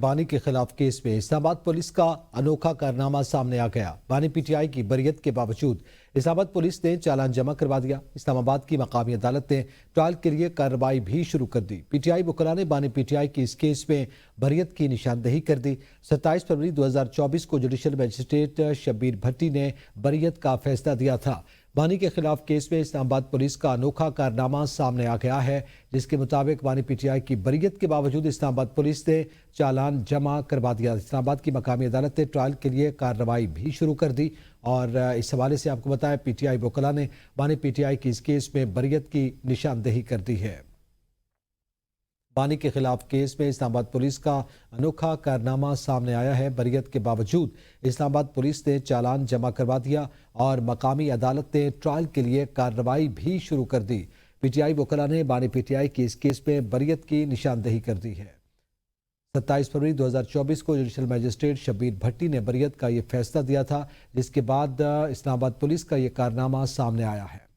بانی کے خلاف کیس میں اسلام آباد پولیس کا انوکھا کارنامہ سامنے آ گیا۔ بانی پی ٹی آئی کی بریت کے باوجود اسلام آباد پولیس نے چالان جمع کروا دیا۔ اسلام آباد کی مقامی عدالت نے ٹرائل کے لیے کارروائی بھی شروع کر دی۔ پی ٹی آئی وکلاء نے بانی پی ٹی آئی کی اس کیس میں بریت کی نشاندہی کر دی۔ 27 فروری 2024 کو جوڈیشل مجسٹریٹ شبیر بھٹی نے بریت کا فیصلہ دیا تھا۔ بانی کے خلاف کیس میں اسلام آباد پولیس کا انوکھا کارنامہ سامنے آ گیا ہے، جس کے مطابق بانی پی ٹی آئی کی بریت کے باوجود اسلام آباد پولیس نے چالان جمع کروا دیا۔ اسلام آباد کی مقامی عدالت نے ٹرائل کے لیے کارروائی بھی شروع کر دی اور اس حوالے سے آپ کو بتایا پی ٹی آئی وکلاء نے بانی پی ٹی آئی کی اس کیس میں بریت کی نشاندہی کر دی ہے۔ بانی کے خلاف کیس میں اسلام آباد پولیس کا انوکھا کارنامہ سامنے آیا ہے۔ بریت کے باوجود اسلام آباد پولیس نے چالان جمع کروا دیا اور مقامی عدالت نے ٹرائل کے لیے کارروائی بھی شروع کر دی۔ پی ٹی آئی وکلاء نے بانی پی ٹی آئی کی اس کیس میں بریت کی نشاندہی کر دی ہے۔ 27 فروری 2024 کو جوڈیشل مجسٹریٹ شبیر بھٹی نے بریت کا یہ فیصلہ دیا تھا، جس کے بعد اسلام آباد پولیس کا یہ کارنامہ سامنے آیا ہے۔